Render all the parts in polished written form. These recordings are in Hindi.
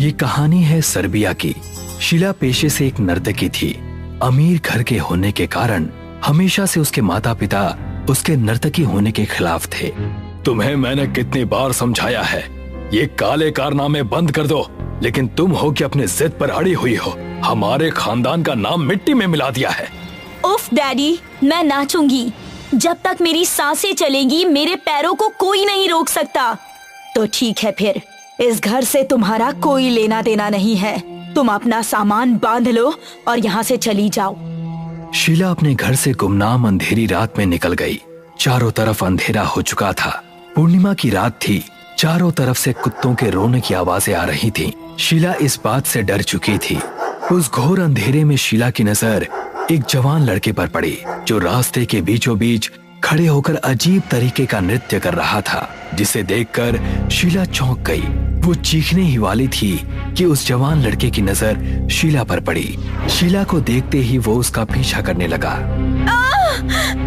ये कहानी है सर्बिया की। शीला पेशे से एक नर्तकी थी। अमीर घर के होने के कारण हमेशा से उसके माता पिता उसके नर्तकी होने के खिलाफ थे। तुम्हें मैंने कितनी बार समझाया है, ये काले कारनामे बंद कर दो, लेकिन तुम हो कि अपने जिद पर अड़ी हुई हो। हमारे खानदान का नाम मिट्टी में मिला दिया है। उफ डैडी, मैं नाचूंगी। जब तक मेरी सांसें चलेंगी मेरे पैरों को कोई नहीं रोक सकता। तो ठीक है फिर, इस घर से तुम्हारा कोई लेना देना नहीं है। तुम अपना सामान बांध लो और यहाँ से चली जाओ। शीला अपने घर से गुमनाम अंधेरी रात में निकल गई। चारों तरफ अंधेरा हो चुका था। पूर्णिमा की रात थी। चारों तरफ से कुत्तों के रोने की आवाजें आ रही थीं। शीला इस बात से डर चुकी थी। उस घोर अंधेरे में शीला की नजर एक जवान लड़के पर पड़ी, जो रास्ते के बीचों बीच खड़े होकर अजीब तरीके का नृत्य कर रहा था, जिसे देखकर शीला चौंक गई। वो चीखने ही वाली थी कि उस जवान लड़के की नजर शीला पर पड़ी। शीला को देखते ही वो उसका पीछा करने लगा।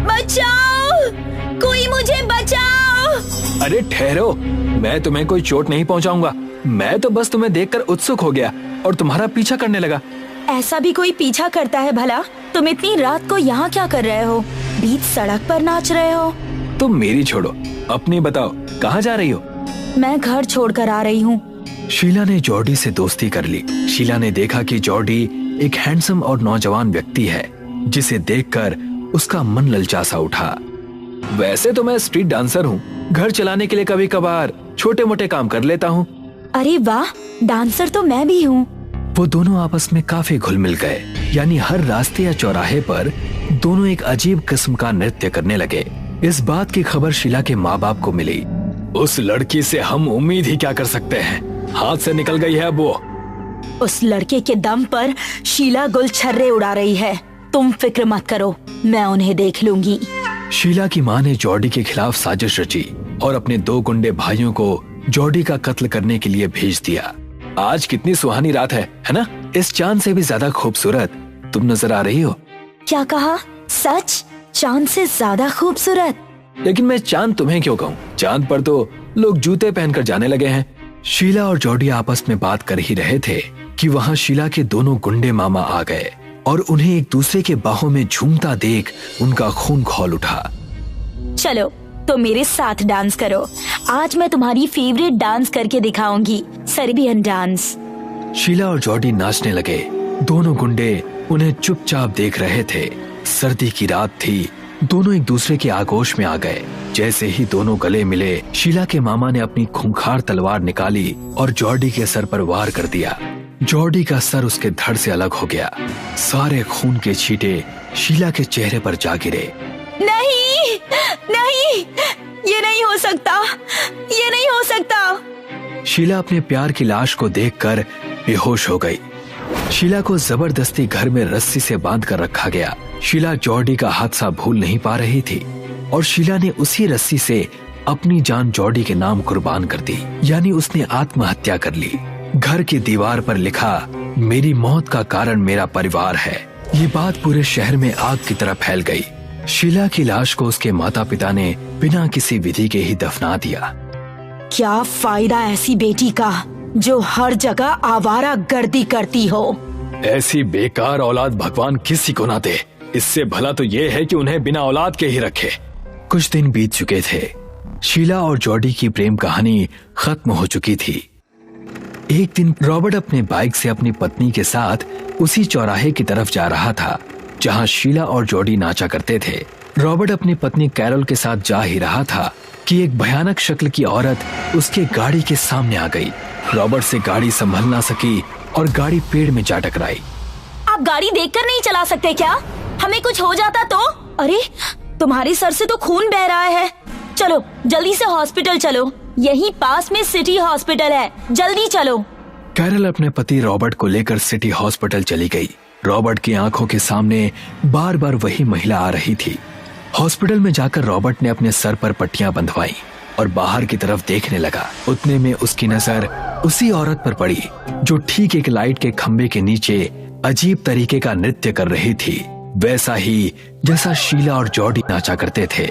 बचाओ, कोई मुझे बचाओ। अरे ठहरो, मैं तुम्हें कोई चोट नहीं पहुंचाऊंगा। मैं तो बस तुम्हें देखकर उत्सुक हो गया और तुम्हारा पीछा करने लगा। ऐसा भी कोई पीछा करता है भला? तुम इतनी रात को यहाँ क्या कर रहे हो? बीच सड़क पर नाच रहे हो? तुम मेरी छोड़ो, अपनी बताओ, कहाँ जा रही हो? मैं घर छोड़कर आ रही हूँ। शीला ने जॉर्डी से दोस्ती कर ली। शीला ने देखा कि जॉर्डी एक हैंडसम और नौजवान व्यक्ति है, जिसे देखकर उसका मन ललचा सा उठा। वैसे तो मैं स्ट्रीट डांसर हूँ, घर चलाने के लिए कभी कभार छोटे मोटे काम कर लेता हूँ। अरे वाह, डांसर तो मैं भी हूँ। वो दोनों आपस में काफी घुल मिल गए। यानी हर रास्ते या चौराहे पर दोनों एक अजीब किस्म का नृत्य करने लगे। इस बात की खबर शीला के माँ बाप को मिली। उस लड़की से हम उम्मीद ही क्या कर सकते हैं, हाथ से निकल गई है अब वो। उस लड़के के दम पर शीला गुलछर्रे उड़ा रही है। तुम फिक्र मत करो, मैं उन्हें देख लूंगी। शीला की माँ ने जॉर्डी के खिलाफ साजिश रची और अपने 2 गुंडे भाइयों को जॉर्डी का कत्ल करने के लिए भेज दिया। आज कितनी सुहानी रात है ना? इस चांद से भी ज्यादा खूबसूरत तुम नजर आ रही हो। क्या कहा? सच? चांद से ज्यादा खूबसूरत? लेकिन मैं चांद तुम्हें क्यों कहूँ? चांद पर तो लोग जूते पहनकर जाने लगे हैं। शीला और जॉर्डी आपस में बात कर ही रहे थे कि वहाँ शीला के दोनों गुंडे मामा आ गए और उन्हें एक दूसरे के बाहों में झूमता देख उनका खून खौल उठा। चलो तो मेरे साथ डांस करो। आज मैं तुम्हारी फेवरेट डांस करके दिखाऊंगी, सर्बियन डांस। शीला और जॉर्डी नाचने लगे। दोनों गुंडे उन्हें चुपचाप देख रहे थे। सर्दी की रात थी। दोनों एक दूसरे के आगोश में आ गए। जैसे ही दोनों गले मिले, शीला के मामा ने अपनी खूंखार तलवार निकाली और जॉर्डी के सर पर वार कर दिया। जॉर्डी का सर उसके धड़ से अलग हो गया। सारे खून के छींटे शीला के चेहरे पर जा गिरे। नहीं, नहीं, ये नहीं हो सकता, ये नहीं हो सकता। शीला अपने प्यार की लाश को देखकर बेहोश हो गई। शीला को जबरदस्ती घर में रस्सी से बांध कर रखा गया। शीला जॉर्डी का हादसा भूल नहीं पा रही थी और शीला ने उसी रस्सी से अपनी जान जॉर्डी के नाम कुर्बान कर दी। यानी उसने आत्महत्या कर ली। घर की दीवार पर लिखा, मेरी मौत का कारण मेरा परिवार है। ये बात पूरे शहर में आग की तरह फैल गई। शीला की लाश को उसके माता पिता ने बिना किसी विधि के ही दफना दिया। क्या फायदा ऐसी बेटी का जो हर जगह आवारा गर्दी करती हो। ऐसी बेकार औलाद भगवान किसी को ना दे। इससे भला तो ये है कि उन्हें बिना औलाद के ही रखे। कुछ दिन बीत चुके थे। शीला और जॉर्डी की प्रेम कहानी खत्म हो चुकी थी। एक दिन रॉबर्ट अपने बाइक से अपनी पत्नी के साथ उसी चौराहे की तरफ जा रहा था जहां शीला और जॉर्डी नाचा करते थे। रॉबर्ट अपनी पत्नी कैरोल के साथ जा ही रहा था कि एक भयानक शक्ल की औरत उसके गाड़ी के सामने आ गई। रॉबर्ट से गाड़ी संभल ना सकी और गाड़ी पेड़ में जा टकराई। आप गाड़ी देखकर नहीं चला सकते क्या? हमें कुछ हो जाता तो? अरे, तुम्हारे सर से तो खून बह रहा है। चलो जल्दी से हॉस्पिटल चलो, यहीं पास में सिटी हॉस्पिटल है, जल्दी चलो। कैरल अपने पति रॉबर्ट को लेकर सिटी हॉस्पिटल चली गई। रॉबर्ट की आंखों के सामने बार बार वही महिला आ रही थी। हॉस्पिटल में जाकर रॉबर्ट ने अपने सर पर पट्टियां बंधवाई और बाहर की तरफ देखने लगा। उतने में उसकी नजर उसी औरत पर पड़ी जो ठीक एक लाइट के खंबे के नीचे अजीब तरीके का नृत्य कर रही थी, वैसा ही जैसा शीला और जॉर्डी नाचा करते थे,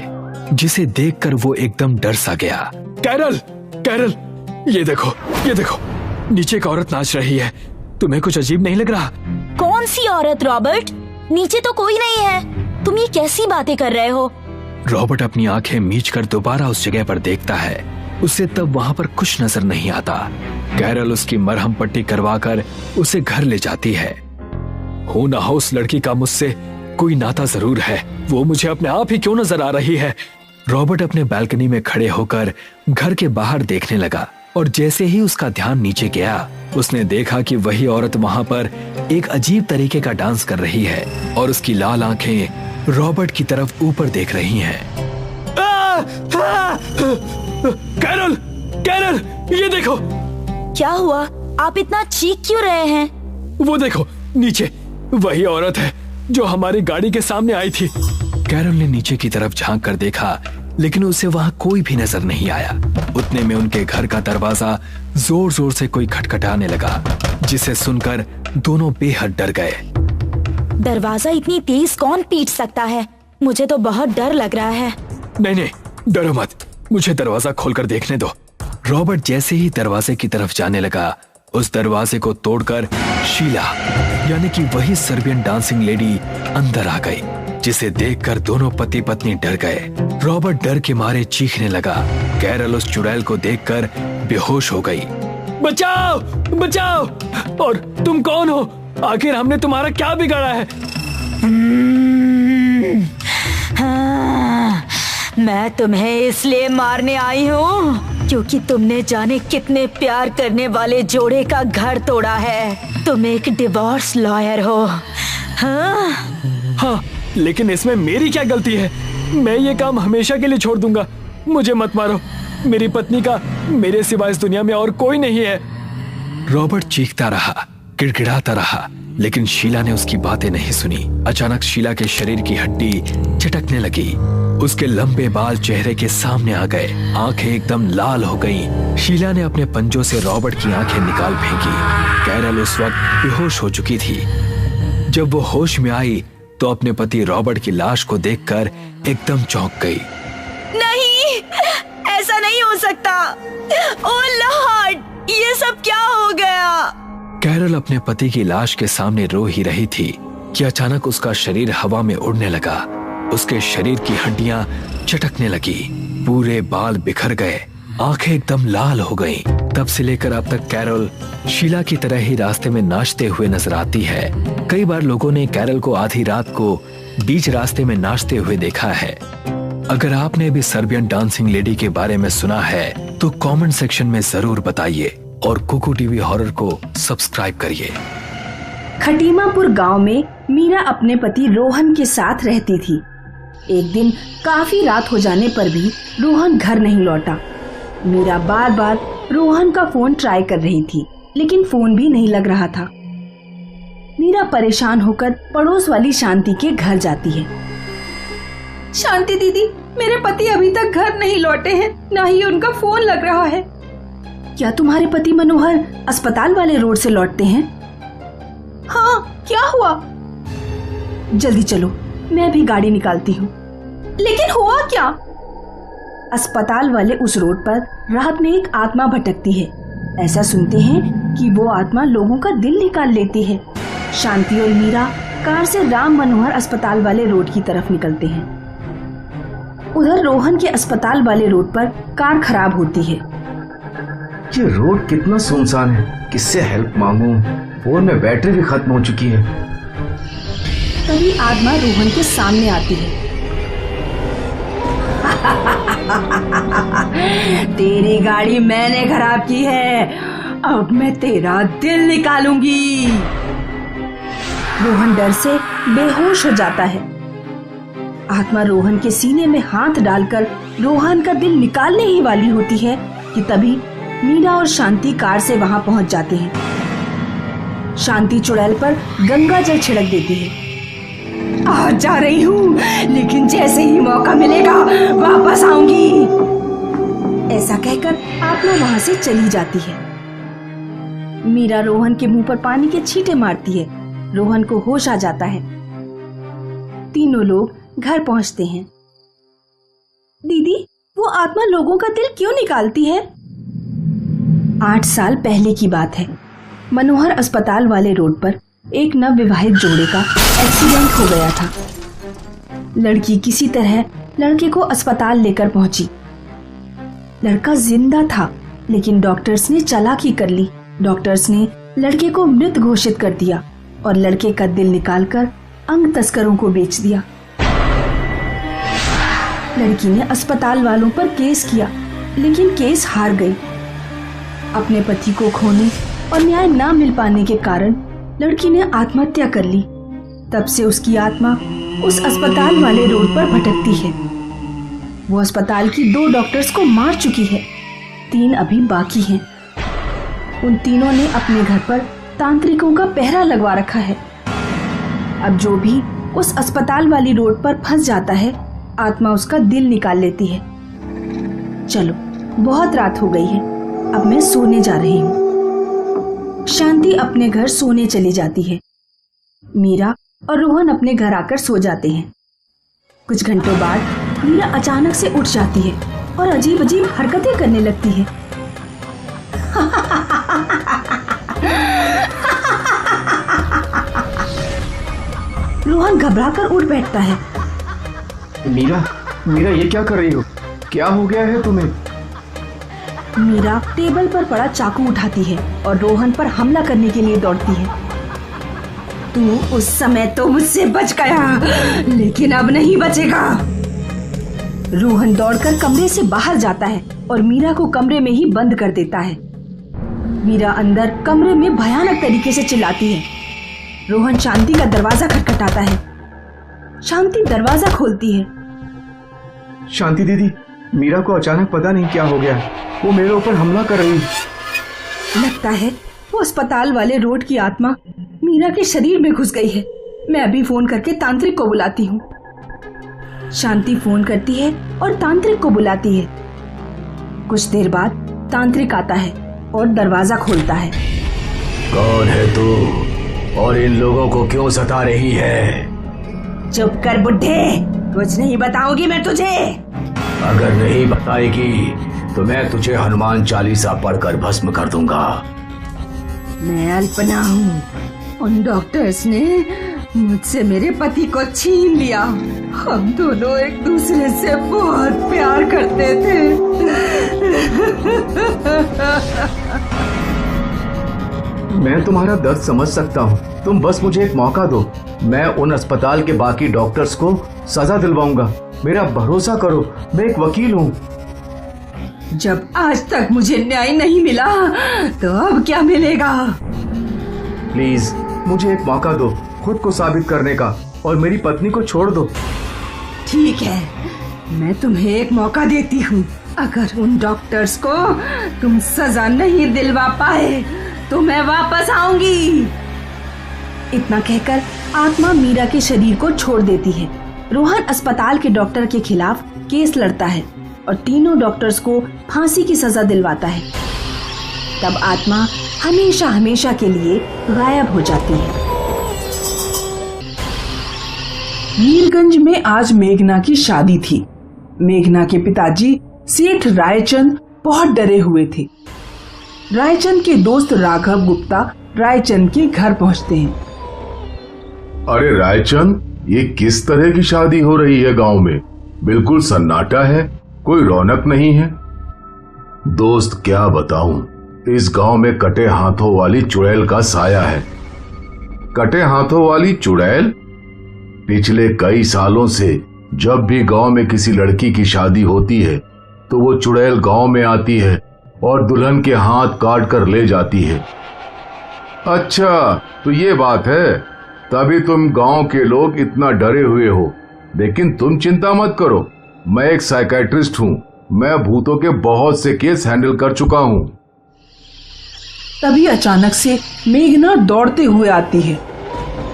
जिसे देखकर वो एकदम डर सा गया। कैरल, कैरल, ये देखो, ये देखो। नीचे एक औरत नाच रही है। तुम्हें कुछ अजीब नहीं लग रहा? कौन सी औरत रॉबर्ट? नीचे तो कोई नहीं है। तुम ये कैसी बातें कर रहे हो? रॉबर्ट अपनी आंखें मीच कर दोबारा उस जगह पर देखता है। उसे तब वहाँ पर कुछ नजर नहीं आता। कैरल उसकी मरहम पट्टी करवाकर उसे घर ले जाती है। हो ना हो उस लड़की का मुझसे कोई नाता जरूर है। वो मुझे अपने आप ही क्यों नजर आ रही है? रॉबर्ट अपने बालकनी में खड़े होकर घर के बाहर देखने लगा और जैसे ही उसका ध्यान नीचे गया, उसने देखा कि वही औरत वहाँ पर एक अजीब तरीके का डांस कर रही है और उसकी लाल आंखें रॉबर्ट की तरफ ऊपर देख रही हैं। कैरल, कैरल, ये देखो। क्या हुआ? आप इतना चीख क्यों रहे हैं? वो देखो नीचे, वही औरत है जो हमारी गाड़ी के सामने आई थी। कैरल ने नीचे की तरफ झांक कर देखा, लेकिन उसे वहां कोई भी नजर नहीं आया। उतने में उनके घर का दरवाजा जोर जोर से कोई खटखटाने लगा, जिसे सुनकर दोनों बेहद डर गए। दरवाजा इतनी तेज कौन पीट सकता है? मुझे तो बहुत डर लग रहा है। नहीं नहीं, डरो मत, मुझे दरवाजा खोलकर देखने दो। रॉबर्ट जैसे ही दरवाजे की तरफ जाने लगा, उस दरवाजे को तोड़कर शीला यानी कि वही सर्बियन डांसिंग लेडी अंदर आ गई, जिसे देखकर दोनों पति पत्नी डर गए। रॉबर्ट डर के मारे चीखने लगा। कैरल उस चुड़ैल को देखकर बेहोश हो गई। बचाओ, बचाओ! और तुम कौन हो? आखिर हमने तुम्हारा क्या बिगाड़ा है? हाँ, मैं तुम्हें इसलिए मारने आई हूँ क्योंकि तुमने जाने कितने प्यार करने वाले जोड़े का घर तोड़ा है। तुम एक डिवोर्स लॉयर हो। हाँ? हाँ, लेकिन इसमें मेरी क्या गलती है? मैं ये काम हमेशा के लिए छोड़ दूंगा। मुझे मत मारो। मेरी पत्नी का मेरे सिवा इस दुनिया में और कोई नहीं है। रॉबर्ट चीखता रहा, गिड़गिड़ाता रहा, लेकिन शीला ने उसकी बातें नहीं सुनी। अचानक शीला के शरीर की हड्डी झटकने लगी। उसके लंबे बाल चेहरे के सामने आ गए। आंखें एकदम लाल हो गईं। शीला ने अपने पंजों से रॉबर्ट की आंखें निकाल फेंकी। कैरल उस वक्त बेहोश हो चुकी थी। जब वो होश में आई तो अपने पति रॉबर्ट की लाश को देखकर एकदम चौंक गई। नहीं, ऐसा नहीं हो सकता। ओह लॉर्ड, ये सब क्या हो गया? कैरल अपने पति की लाश के सामने रो ही रही थी कि अचानक उसका शरीर हवा में उड़ने लगा। उसके शरीर की हड्डियां चटकने लगी, पूरे बाल बिखर गए, आंखें एकदम लाल हो गईं। तब से लेकर अब तक कैरल शीला की तरह ही रास्ते में नाचते हुए नजर आती है। कई बार लोगों ने कैरल को आधी रात को बीच रास्ते में नाचते हुए देखा है। अगर आपने भी सर्बियन डांसिंग लेडी के बारे में सुना है तो कमेंट सेक्शन में जरूर बताइए और कुकू टीवी हॉरर को सब्सक्राइब करिए। खटीमापुर गांव में मीरा अपने पति रोहन के साथ रहती थी। एक दिन काफी रात हो जाने पर भी रोहन घर नहीं लौटा। मीरा बार बार रोहन का फोन ट्राई कर रही थी, लेकिन फोन भी नहीं लग रहा था। मीरा परेशान होकर पड़ोस वाली शांति के घर जाती है। शांति दीदी, मेरे पति अभी तक घर नहीं लौटे हैं, ना ही उनका फोन लग रहा है। क्या तुम्हारे पति मनोहर अस्पताल वाले रोड से लौटते हैं? हाँ, क्या हुआ? जल्दी चलो, मैं भी गाड़ी निकालती हूँ। लेकिन हुआ क्या? अस्पताल वाले उस रोड पर रात में एक आत्मा भटकती है। ऐसा सुनते हैं कि वो आत्मा लोगों का दिल निकाल लेती है। शांति और मीरा कार से राम मनोहर अस्पताल वाले रोड की तरफ निकलते हैं। उधर रोहन के अस्पताल वाले रोड पर कार खराब होती है। ये रोड कितना सुनसान है, किससे हेल्प मांगूं? फोन में बैटरी भी खत्म हो चुकी है। तभी आत्मा रोहन के सामने आती है। तेरी गाड़ी मैंने खराब की है, अब मैं तेरा दिल निकालूंगी। रोहन डर से बेहोश हो जाता है। आत्मा रोहन के सीने में हाथ डालकर रोहन का दिल निकालने ही वाली होती है कि तभी मीरा और शांति कार से वहां पहुंच जाते हैं। शांति चुड़ैल पर गंगा जल छिड़क देती है। आ जा रही हूँ, लेकिन जैसे ही मौका मिलेगा वापस आऊंगी। ऐसा कहकर आत्मा वहां से चली जाती है। मीरा रोहन के मुंह पर पानी के छींटे मारती है। रोहन को होश आ जाता है। तीनों लोग घर पहुंचते हैं। दीदी, वो आत्मा लोगों का दिल क्यों निकालती है? 8 साल पहले की बात है। मनोहर अस्पताल वाले रोड पर एक नवविवाहित जोड़े का एक्सीडेंट हो गया था। लड़की किसी तरह लड़के को अस्पताल लेकर पहुंची। लड़का जिंदा था, लेकिन डॉक्टर्स ने चालाकी कर ली। डॉक्टर्स ने लड़के को मृत घोषित कर दिया और लड़के का दिल निकालकर अंग तस्करों को बेच दिया। लड़की ने अस्पताल वालों पर केस किया, लेकिन केस हार गई। अपने पति को खोने और न्याय न मिल पाने के कारण लड़की ने आत्महत्या कर ली। तब से उसकी आत्मा उस अस्पताल वाले रोड पर भटकती है। वो अस्पताल की 2 डॉक्टर्स को मार चुकी है, 3 अभी बाकी हैं। उन तीनों ने अपने घर पर तांत्रिकों का पहरा लगवा रखा है। अब जो भी उस अस्पताल वाली रोड पर फंस जाता है, आत्मा उसका दिल निकाल लेती है। चलो, बहुत रात हो गई है, अब मैं सोने जा रही हूँ। शांति अपने घर सोने चली जाती है। मीरा और रोहन अपने घर आकर सो जाते हैं। कुछ घंटों बाद मीरा अचानक से उठ जाती है और अजीब अजीब हरकतें करने लगती है। रोहन घबराकर उठ बैठता है। मीरा, मीरा ये क्या कर रही हो? क्या हो गया है तुम्हें? मीरा टेबल पर पड़ा चाकू उठाती है और रोहन पर हमला करने के लिए दौड़ती है। तू उस समय तो मुझसे बच गया, लेकिन अब नहीं बचेगा। रोहन दौड़कर कमरे से बाहर जाता है और मीरा को कमरे में ही बंद कर देता है। मीरा अंदर कमरे में भयानक तरीके से चिल्लाती है। रोहन शांति का दरवाजा खटखटाता है। शांति दरवाजा खोलती है। शांति दीदी, मीरा को अचानक पता नहीं क्या हो गया, वो मेरे ऊपर हमला कर रही। लगता है वो अस्पताल वाले रोड की आत्मा मीरा के शरीर में घुस गई है। मैं अभी फोन करके तांत्रिक को बुलाती हूँ। शांति फोन करती है और तांत्रिक को बुलाती है। कुछ देर बाद तांत्रिक आता है और दरवाजा खोलता है। कौन है तू और इन लोगों को क्यों सता रही है? चुप कर बुड्ढे, कुछ नहीं बताऊंगी मैं तुझे। अगर नहीं बताएगी तो मैं तुझे हनुमान चालीसा पढ़कर भस्म कर दूंगा। मैं अल्पना हूँ। उन डॉक्टर्स ने मुझसे मेरे पति को छीन लिया। हम दोनों एक दूसरे से बहुत प्यार करते थे। मैं तुम्हारा दर्द समझ सकता हूँ, तुम बस मुझे एक मौका दो। मैं उन अस्पताल के बाकी डॉक्टर्स को सजा दिलवाऊंगा। मेरा भरोसा करो, मैं एक वकील हूँ। जब आज तक मुझे न्याय नहीं मिला तो अब क्या मिलेगा? प्लीज मुझे एक मौका दो खुद को साबित करने का, और मेरी पत्नी को छोड़ दो। ठीक है, मैं तुम्हें एक मौका देती हूँ। अगर उन डॉक्टर्स को तुम सजा नहीं दिलवा पाए तो मैं वापस आऊंगी। इतना कहकर आत्मा मीरा के शरीर को छोड़ देती है। रोहन अस्पताल के डॉक्टर के खिलाफ केस लड़ता है और तीनों डॉक्टर्स को फांसी की सजा दिलवाता है। तब आत्मा हमेशा हमेशा के लिए गायब हो जाती है। मीरगंज में आज मेघना की शादी थी। मेघना के पिताजी सेठ रायचंद बहुत डरे हुए थे। रायचंद के दोस्त राघव गुप्ता रायचंद के घर पहुंचते हैं। अरे रायचंद, ये किस तरह की शादी हो रही है गांव में? बिल्कुल सन्नाटा है, कोई रौनक नहीं है। दोस्त क्या बताऊं, इस गांव में कटे हाथों वाली चुड़ैल का साया है। कटे हाथों वाली चुड़ैल? पिछले कई सालों से जब भी गांव में किसी लड़की की शादी होती है तो वो चुड़ैल गांव में आती है और दुल्हन के हाथ काट कर ले जाती है। अच्छा, तो ये बात है, तभी तुम गांव के लोग इतना डरे हुए हो। लेकिन तुम चिंता मत करो, मैं एक साइकियाट्रिस्ट हूँ। मैं भूतों के बहुत से केस हैंडल कर चुका हूँ। तभी अचानक से मेघना दौड़ते हुए आती है।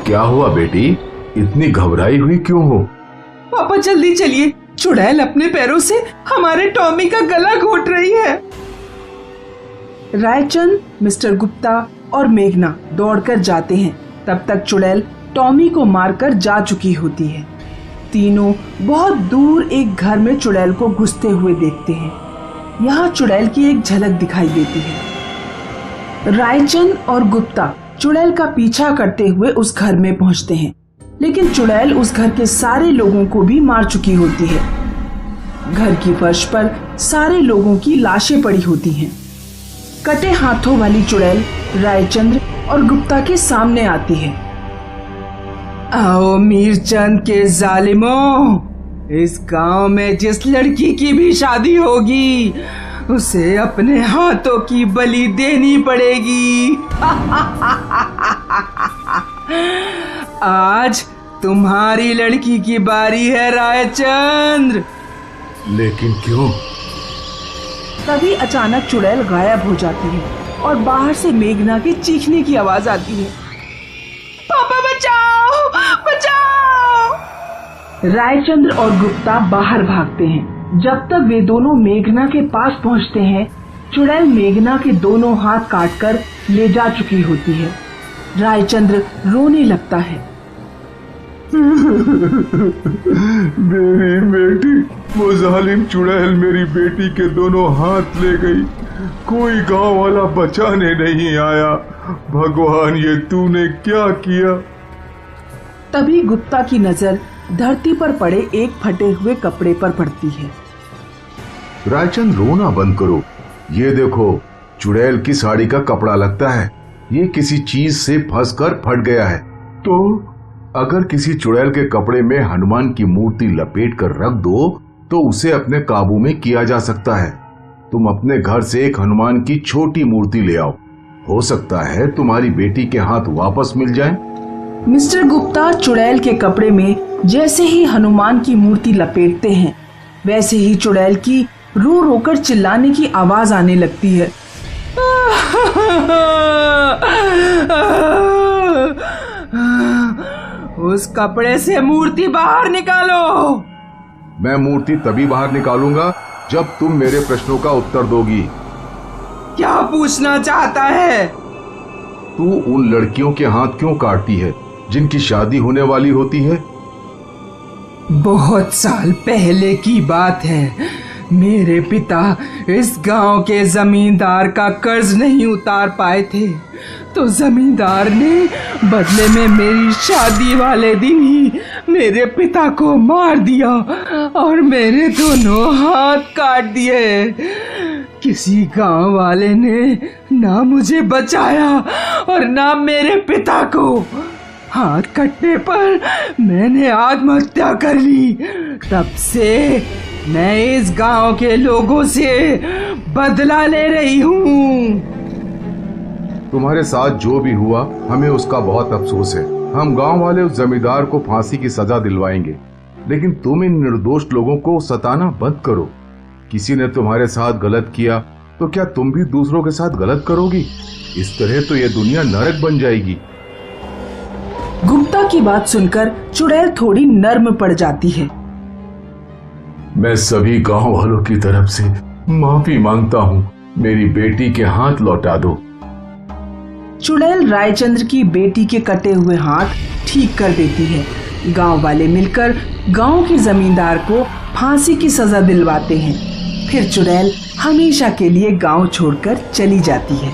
क्या हुआ बेटी, इतनी घबराई हुई क्यों हो? पापा जल्दी चलिए, चुड़ैल अपने पैरों से हमारे टॉमी का गला घोट रही है। रायचंद, मिस्टर गुप्ता और मेघना दौड़कर जाते हैं। तब तक चुड़ैल टॉमी को मारकर जा चुकी होती है। तीनों बहुत दूर एक घर में चुड़ैल को घुसते हुए देखते हैं। यहाँ चुड़ैल की एक झलक दिखाई देती है। रायचंद और गुप्ता चुड़ैल का पीछा करते हुए उस घर में पहुंचते हैं, लेकिन चुड़ैल उस घर के सारे लोगों को भी मार चुकी होती है। घर की फर्श पर सारे लोगों की लाशें पड़ी होती हैं। कटे हाथों वाली चुड़ैल रायचंद्र और गुप्ता के सामने आती है। आओ मीरचंद के जालिमों, इस गांव में जिस लड़की की भी शादी होगी उसे अपने हाथों की बलि देनी पड़ेगी। आज तुम्हारी लड़की की बारी है रायचंद्र। लेकिन क्यों? तभी अचानक चुड़ैल गायब हो जाती है और बाहर से मेघना के चीखने की आवाज आती है। पापा बचाओ, बचाओ! रायचंद्र और गुप्ता बाहर भागते हैं। जब तक वे दोनों मेघना के पास पहुंचते हैं, चुड़ैल मेघना के दोनों हाथ काटकर ले जा चुकी होती है। रायचंद्र रोने लगता है। मेरी बेटी, वो जालिम चुड़ैल मेरी बेटी के दोनों हाथ ले गई। कोई गांव वाला बचाने नहीं आया। भगवान, ये तूने क्या किया? तभी गुप्ता की नजर धरती पर पड़े एक फटे हुए कपड़े पर पड़ती है। रायचंद, रोना बंद करो। ये देखो, चुड़ैल की साड़ी का कपड़ा लगता है। ये किसी चीज से फंसकर फट गया है। तो अगर किसी चुड़ैल के कपड़े में हनुमान की मूर्ति लपेट कर रख दो तो उसे अपने काबू में किया जा सकता है। तुम अपने घर से एक हनुमान की छोटी मूर्ति ले आओ। हो सकता है तुम्हारी बेटी के हाथ वापस मिल जाए। मिस्टर गुप्ता चुड़ैल के कपड़े में जैसे ही हनुमान की मूर्ति लपेटते हैं, वैसे ही चुड़ैल की रो रोकर चिल्लाने की आवाज आने लगती है। उस कपड़े से मूर्ति बाहर निकालो। मैं मूर्ति तभी बाहर निकालूंगा जब तुम मेरे प्रश्नों का उत्तर दोगी। क्या पूछना चाहता है? तू उन लड़कियों के हाथ क्यों काटती है जिनकी शादी होने वाली होती है? बहुत साल पहले की बात है। मेरे पिता इस गांव के जमींदार का कर्ज नहीं उतार पाए थे, तो जमींदार ने बदले में मेरी शादी वाले दिन ही मेरे पिता को मार दिया और मेरे दोनों हाथ काट दिए। किसी गांव वाले ने ना मुझे बचाया और ना मेरे पिता को। हाथ कटने पर मैंने आत्महत्या कर ली। तब से मैं इस गांव के लोगों से बदला ले रही हूँ। तुम्हारे साथ जो भी हुआ, हमें उसका बहुत अफसोस है। हम गांव वाले उस जमींदार को फांसी की सजा दिलवाएंगे, लेकिन तुम इन निर्दोष लोगों को सताना बंद करो। किसी ने तुम्हारे साथ गलत किया तो क्या तुम भी दूसरों के साथ गलत करोगी? इस तरह तो यह दुनिया नरक बन जाएगी। गुप्ता की बात सुनकर चुड़ैल थोड़ी नर्म पड़ जाती है। मैं सभी गांव वालों की तरफ से माफी मांगता हूँ। मेरी बेटी के हाथ लौटा दो। चुड़ैल रायचंद्र की बेटी के कटे हुए हाथ ठीक कर देती है। गांव वाले मिलकर गांव के जमींदार को फांसी की सजा दिलवाते हैं। फिर चुड़ैल हमेशा के लिए गांव छोड़कर चली जाती है।